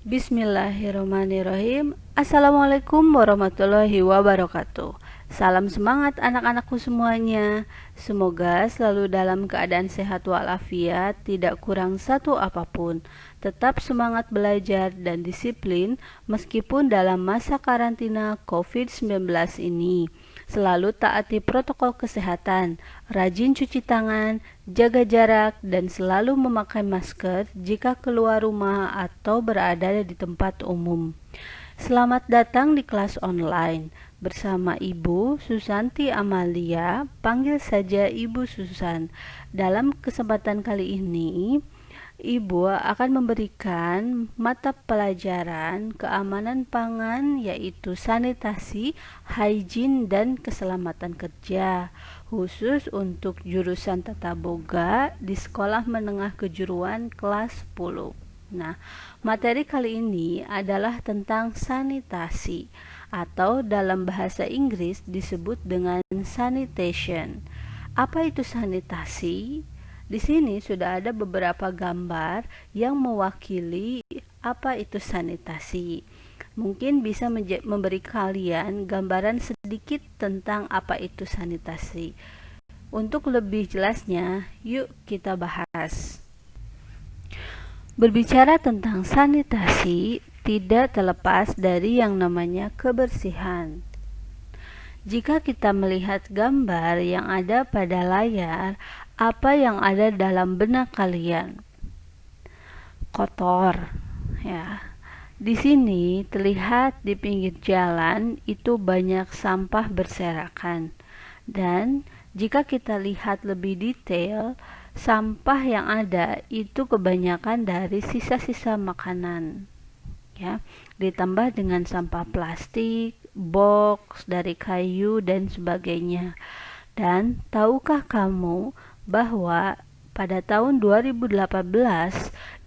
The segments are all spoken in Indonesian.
Bismillahirrahmanirrahim. Assalamualaikum warahmatullahi wabarakatuh. Salam semangat anak-anakku semuanya. Semoga selalu dalam keadaan sehat walafiat, tidak kurang satu apapun. Tetap semangat belajar dan disiplin meskipun dalam masa karantina COVID-19 ini. Selalu taati protokol kesehatan, rajin cuci tangan, jaga jarak, dan selalu memakai masker jika keluar rumah atau berada di tempat umum. Selamat datang di kelas online bersama Ibu Susanti Amalia, panggil saja Ibu Susan. Dalam kesempatan kali ini, Ibu akan memberikan mata pelajaran keamanan pangan yaitu sanitasi, hygiene, dan keselamatan kerja khusus untuk jurusan Tata Boga di Sekolah Menengah Kejuruan kelas 10. Nah, materi kali ini adalah tentang sanitasi atau dalam bahasa Inggris disebut dengan sanitation. Apa itu sanitasi? Di sini sudah ada beberapa gambar yang mewakili apa itu sanitasi. Mungkin bisa memberi kalian gambaran sedikit tentang apa itu sanitasi. Untuk lebih jelasnya, yuk kita bahas. Berbicara tentang sanitasi tidak terlepas dari yang namanya kebersihan. Jika kita melihat gambar yang ada pada layar, apa yang ada dalam benak kalian? Kotor, ya. Di sini terlihat di pinggir jalan itu banyak sampah berserakan. Dan jika kita lihat lebih detail, sampah yang ada itu kebanyakan dari sisa-sisa makanan. Ya, ditambah dengan sampah plastik, box dari kayu dan sebagainya. Dan tahukah kamu bahwa pada tahun 2018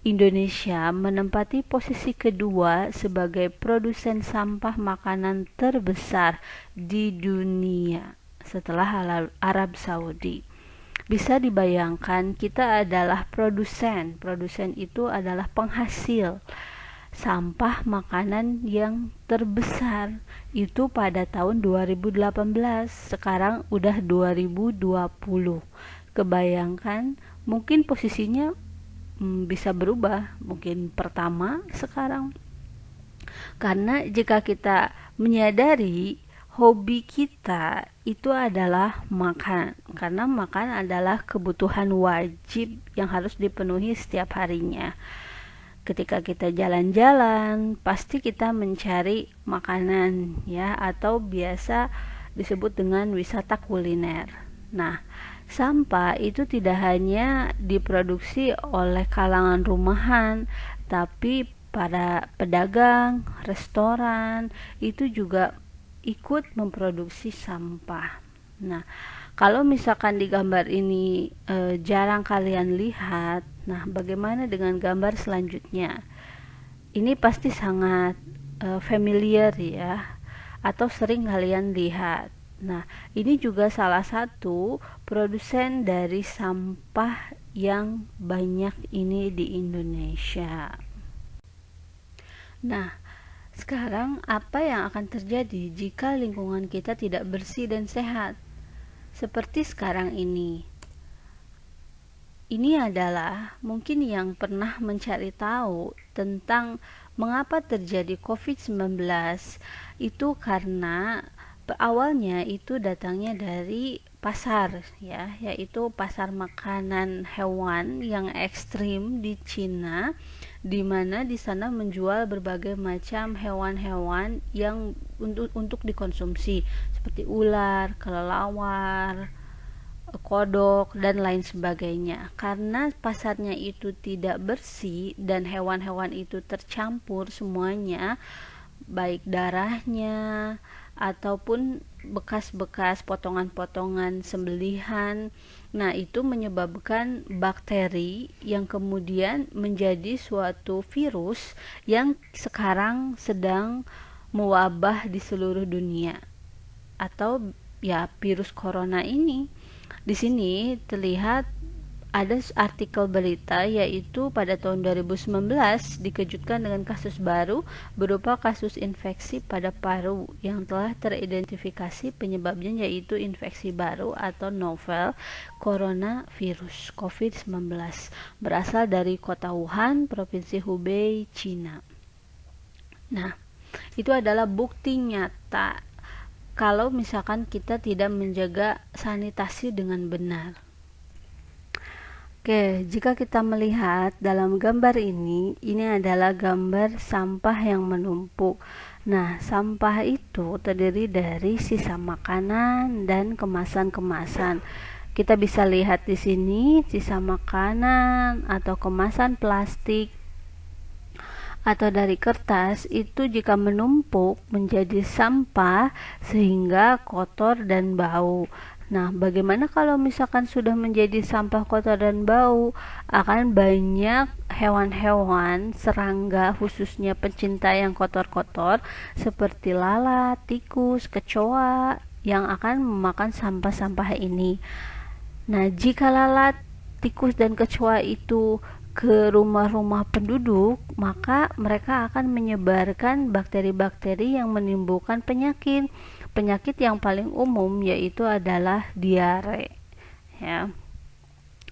Indonesia menempati posisi kedua sebagai produsen sampah makanan terbesar di dunia setelah Arab Saudi. Bisa dibayangkan kita adalah produsen. Produsen itu adalah penghasil sampah makanan yang terbesar itu pada tahun 2018. Sekarang udah 2020. Kebayangkan mungkin posisinya bisa berubah, mungkin pertama sekarang. Karena jika kita menyadari hobi kita itu adalah makan, karena makan adalah kebutuhan wajib yang harus dipenuhi setiap harinya. Ketika kita jalan-jalan, pasti kita mencari makanan ya, atau biasa disebut dengan wisata kuliner. Nah, sampah itu tidak hanya diproduksi oleh kalangan rumahan, tapi para pedagang, restoran itu juga ikut memproduksi sampah. Nah, kalau misalkan di gambar ini jarang kalian lihat, nah bagaimana dengan gambar selanjutnya? Ini pasti sangat familiar ya, atau sering kalian lihat. Nah, ini juga salah satu produsen dari sampah yang banyak ini di Indonesia. Nah, sekarang apa yang akan terjadi jika lingkungan kita tidak bersih dan sehat? Seperti sekarang ini. Ini adalah mungkin yang pernah mencari tahu tentang mengapa terjadi COVID-19. Itu karena awalnya itu datangnya dari pasar ya, yaitu pasar makanan hewan yang ekstrim di Cina, di mana di sana menjual berbagai macam hewan-hewan yang untuk dikonsumsi seperti ular, kelelawar, kodok, dan lain sebagainya. Karena pasarnya itu tidak bersih dan hewan-hewan itu tercampur semuanya, baik darahnya ataupun bekas-bekas potongan-potongan sembelihan. Nah, itu menyebabkan bakteri yang kemudian menjadi suatu virus yang sekarang sedang mewabah di seluruh dunia, atau ya virus corona ini. Di sini terlihat ada artikel berita yaitu pada tahun 2019 dikejutkan dengan kasus baru berupa kasus infeksi pada paru yang telah teridentifikasi penyebabnya yaitu infeksi baru atau novel coronavirus COVID-19 berasal dari kota Wuhan, Provinsi Hubei, Cina. Nah, itu adalah bukti nyata kalau misalkan kita tidak menjaga sanitasi dengan benar. Oke, jika kita melihat dalam gambar ini adalah gambar sampah yang menumpuk. Nah, sampah itu terdiri dari sisa makanan dan kemasan-kemasan. Kita bisa lihat di sini sisa makanan atau kemasan plastik atau dari kertas itu jika menumpuk menjadi sampah sehingga kotor dan bau. Nah, bagaimana kalau misalkan sudah menjadi sampah kotor dan bau? Akan banyak hewan-hewan, serangga khususnya pencinta yang kotor-kotor seperti lalat, tikus, kecoa yang akan memakan sampah-sampah ini. Nah, jika lalat, tikus dan kecoa itu ke rumah-rumah penduduk, maka mereka akan menyebarkan bakteri-bakteri yang menimbulkan penyakit. Penyakit yang paling umum yaitu adalah diare. Ya.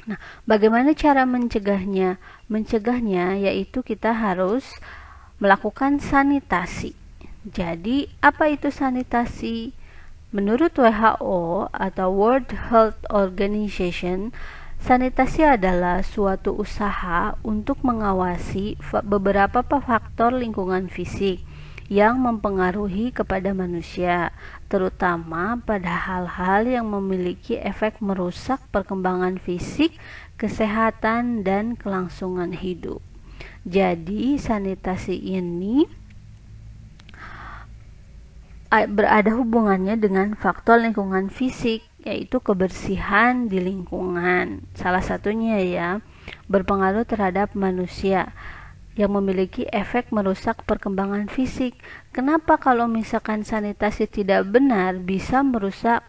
Nah, bagaimana cara mencegahnya? Mencegahnya yaitu kita harus melakukan sanitasi. Jadi, apa itu sanitasi? Menurut WHO atau World Health Organization, sanitasi adalah suatu usaha untuk mengawasi beberapa faktor lingkungan fisik yang mempengaruhi kepada manusia, terutama pada hal-hal yang memiliki efek merusak perkembangan fisik, kesehatan, dan kelangsungan hidup. Jadi, sanitasi ini berada hubungannya dengan faktor lingkungan fisik, yaitu kebersihan di lingkungan. Salah satunya ya, berpengaruh terhadap manusia yang memiliki efek merusak perkembangan fisik. Kenapa kalau misalkan sanitasi tidak benar bisa merusak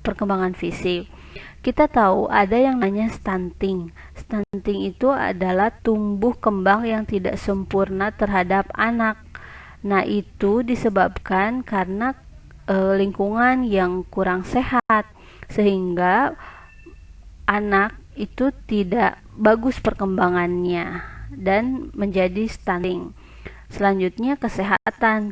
perkembangan fisik? Kita tahu ada yang namanya stunting. Stunting itu adalah tumbuh kembang yang tidak sempurna terhadap anak. Nah, itu disebabkan karena lingkungan yang kurang sehat sehingga anak itu tidak bagus perkembangannya dan menjadi stunting. Selanjutnya kesehatan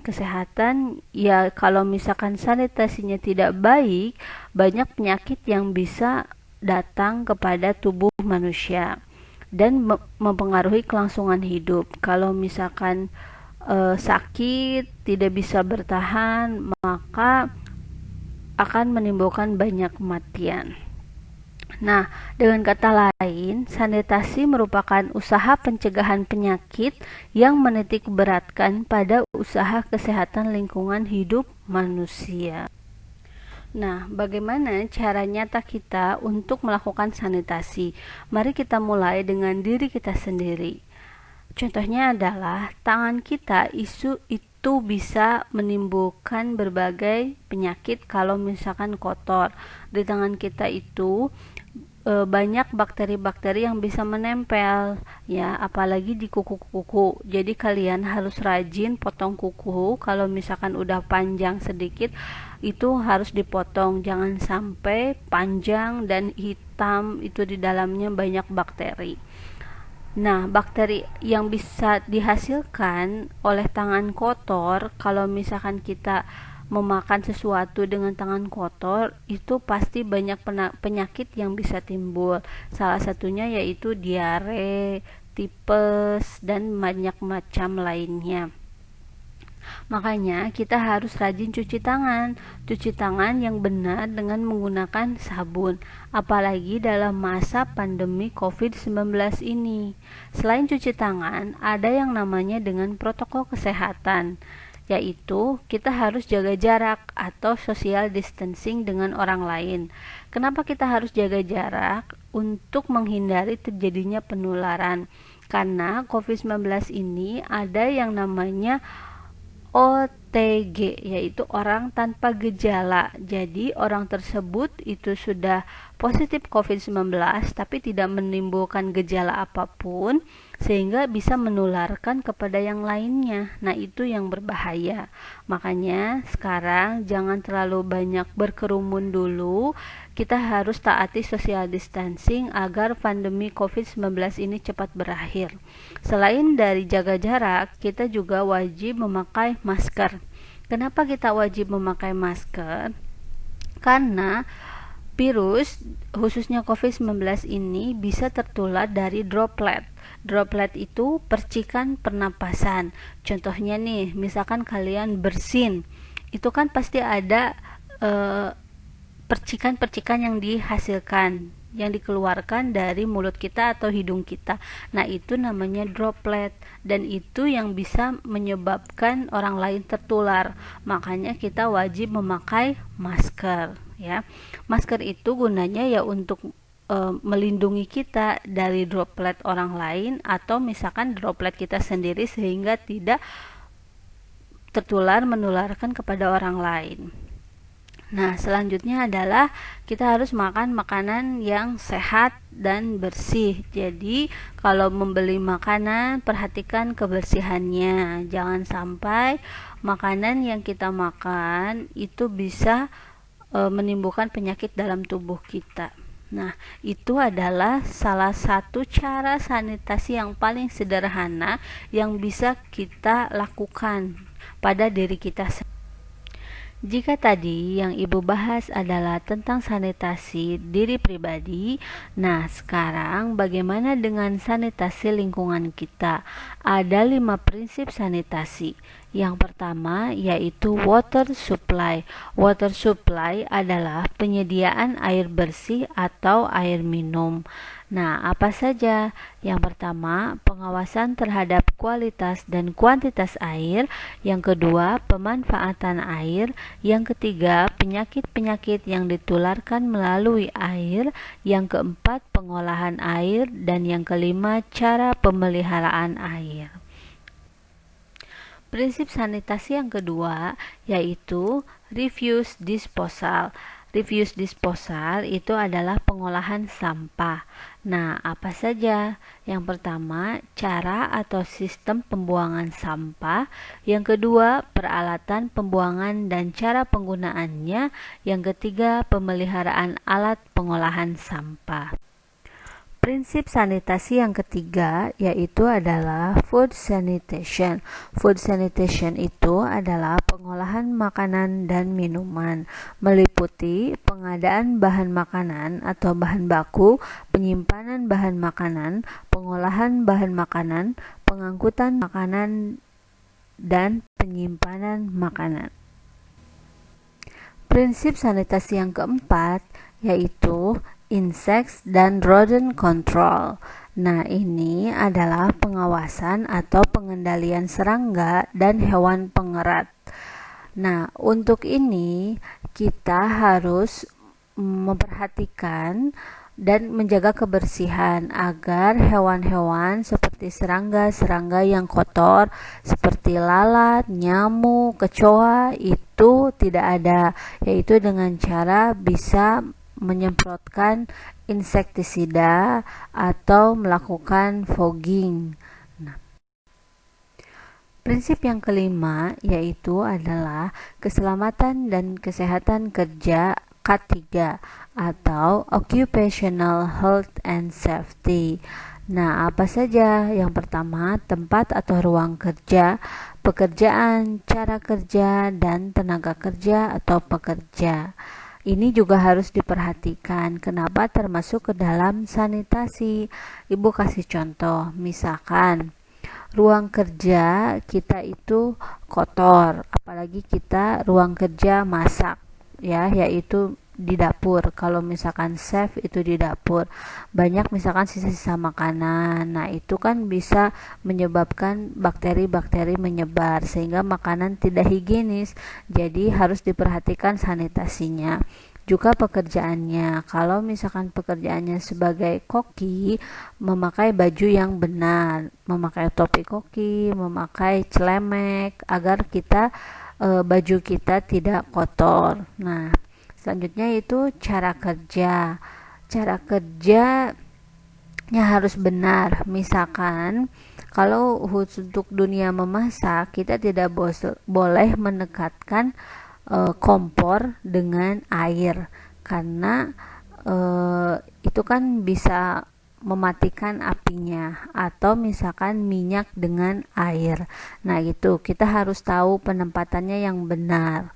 ya, kalau misalkan sanitasinya tidak baik, banyak penyakit yang bisa datang kepada tubuh manusia dan mempengaruhi kelangsungan hidup. Kalau misalkan sakit tidak bisa bertahan, maka akan menimbulkan banyak kematian. Nah, dengan kata lain, sanitasi merupakan usaha pencegahan penyakit yang menitik beratkan pada usaha kesehatan lingkungan hidup manusia. Nah, bagaimana cara nyata kita untuk melakukan sanitasi? Mari kita mulai dengan diri kita sendiri. Contohnya adalah tangan kita itu bisa menimbulkan berbagai penyakit kalau misalkan kotor. Di tangan kita itu banyak bakteri-bakteri yang bisa menempel ya, apalagi di kuku-kuku. Jadi kalian harus rajin potong kuku. Kalau misalkan udah panjang sedikit itu harus dipotong, jangan sampai panjang dan hitam, itu di dalamnya banyak bakteri. Nah, bakteri yang bisa dihasilkan oleh tangan kotor, kalau misalkan kita memakan sesuatu dengan tangan kotor, itu pasti banyak penyakit yang bisa timbul. Salah satunya yaitu diare, tipes, dan banyak macam lainnya. Makanya kita harus rajin cuci tangan yang benar dengan menggunakan sabun, apalagi dalam masa pandemi COVID-19 ini. Selain cuci tangan, ada yang namanya dengan protokol kesehatan, yaitu kita harus jaga jarak atau social distancing dengan orang lain. Kenapa kita harus jaga jarak? Untuk menghindari terjadinya penularan. Karena COVID-19 ini ada yang namanya OTG OTG, yaitu orang tanpa gejala. Jadi orang tersebut itu sudah positif COVID-19 tapi tidak menimbulkan gejala apapun sehingga bisa menularkan kepada yang lainnya. Nah, itu yang berbahaya. Makanya sekarang jangan terlalu banyak berkerumun dulu. Kita harus taati social distancing agar pandemi COVID-19 ini cepat berakhir. Selain dari jaga jarak, kita juga wajib memakai masker. Kenapa kita wajib memakai masker? Karena virus, khususnya COVID-19 ini bisa tertular dari droplet. Droplet itu percikan pernapasan. Contohnya nih, misalkan kalian bersin, itu kan pasti ada percikan-percikan yang dihasilkan, yang dikeluarkan dari mulut kita atau hidung kita. Nah, itu namanya droplet dan itu yang bisa menyebabkan orang lain tertular. Makanya kita wajib memakai masker, ya. Masker itu gunanya ya untuk melindungi kita dari droplet orang lain atau misalkan droplet kita sendiri sehingga tidak menularkan kepada orang lain. Nah, selanjutnya adalah kita harus makan makanan yang sehat dan bersih. Jadi, kalau membeli makanan, perhatikan kebersihannya. Jangan sampai makanan yang kita makan itu bisa menimbulkan penyakit dalam tubuh kita. Nah, itu adalah salah satu cara sanitasi yang paling sederhana yang bisa kita lakukan pada diri kita sendiri. Jika tadi yang Ibu bahas adalah tentang sanitasi diri pribadi, nah sekarang bagaimana dengan sanitasi lingkungan kita? Ada 5 prinsip sanitasi. Yang pertama yaitu water supply. Water supply adalah penyediaan air bersih atau air minum. Nah, apa saja? Yang pertama, pengawasan terhadap kualitas dan kuantitas air. Yang kedua, pemanfaatan air. Yang ketiga, penyakit-penyakit yang ditularkan melalui air. Yang keempat, pengolahan air. Dan yang kelima, cara pemeliharaan air. Prinsip sanitasi yang kedua yaitu refuse disposal. Refuse disposal itu adalah pengolahan sampah. Nah, apa saja? Yang pertama, cara atau sistem pembuangan sampah. Yang kedua, peralatan pembuangan dan cara penggunaannya. Yang ketiga, pemeliharaan alat pengolahan sampah. Prinsip sanitasi yang ketiga yaitu adalah food sanitation. Food sanitation itu adalah pengolahan makanan dan minuman, meliputi pengadaan bahan makanan atau bahan baku, penyimpanan bahan makanan, pengolahan bahan makanan, pengangkutan makanan, dan penyimpanan makanan. Prinsip sanitasi yang keempat yaitu insects dan rodent control. Nah, ini adalah pengawasan atau pengendalian serangga dan hewan pengerat. Nah, untuk ini kita harus memperhatikan dan menjaga kebersihan agar hewan-hewan seperti serangga-serangga yang kotor seperti lalat, nyamuk, kecoa itu tidak ada, yaitu dengan cara bisa menyemprotkan insektisida atau melakukan fogging. Nah, prinsip yang kelima yaitu adalah keselamatan dan kesehatan kerja K3 atau Occupational Health and Safety. Nah, apa saja? Yang pertama, tempat atau ruang kerja, pekerjaan, cara kerja, dan tenaga kerja atau pekerja. Ini juga harus diperhatikan. Kenapa termasuk ke dalam sanitasi? Ibu kasih contoh, misalkan ruang kerja kita itu kotor, apalagi kita ruang kerja masak, ya, yaitu di dapur. Kalau misalkan chef itu di dapur, banyak misalkan sisa-sisa makanan. Nah, itu kan bisa menyebabkan bakteri-bakteri menyebar sehingga makanan tidak higienis. Jadi harus diperhatikan sanitasinya. Juga pekerjaannya. Kalau misalkan pekerjaannya sebagai koki, memakai baju yang benar, memakai topi koki, memakai celemek agar kita baju kita tidak kotor. Nah, selanjutnya itu cara kerja. Cara kerjanya harus benar. Misalkan kalau untuk dunia memasak, kita tidak boleh mendekatkan kompor dengan air, karena itu kan bisa mematikan apinya, atau misalkan minyak dengan air. Nah, itu kita harus tahu penempatannya yang benar.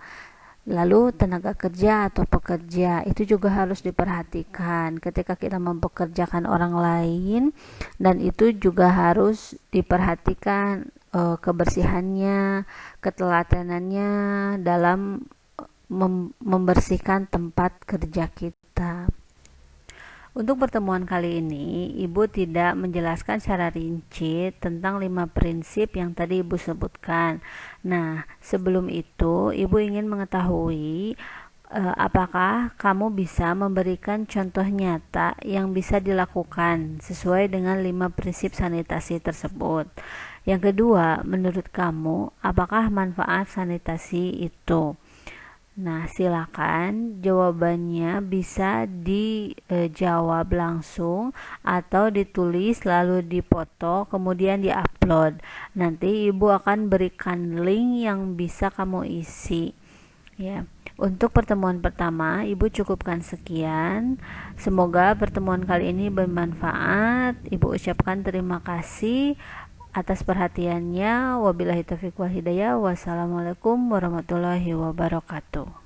Lalu tenaga kerja atau pekerja itu juga harus diperhatikan ketika kita mempekerjakan orang lain, dan itu juga harus diperhatikan kebersihannya, ketelatenannya dalam membersihkan tempat kerja kita. Untuk pertemuan kali ini, Ibu tidak menjelaskan secara rinci tentang 5 prinsip yang tadi Ibu sebutkan. Nah, sebelum itu, Ibu ingin mengetahui apakah kamu bisa memberikan contoh nyata yang bisa dilakukan sesuai dengan 5 prinsip sanitasi tersebut. Yang kedua, menurut kamu, apakah manfaat sanitasi itu? Nah, silakan jawabannya bisa dijawab langsung atau ditulis lalu dipoto kemudian diupload. Nanti Ibu akan berikan link yang bisa kamu isi. Ya. Untuk pertemuan pertama, Ibu cukupkan sekian. Semoga pertemuan kali ini bermanfaat. Ibu ucapkan terima kasih atas perhatiannya. Wabillahi taufiq wal hidayah. Wassalamualaikum warahmatullahi wabarakatuh.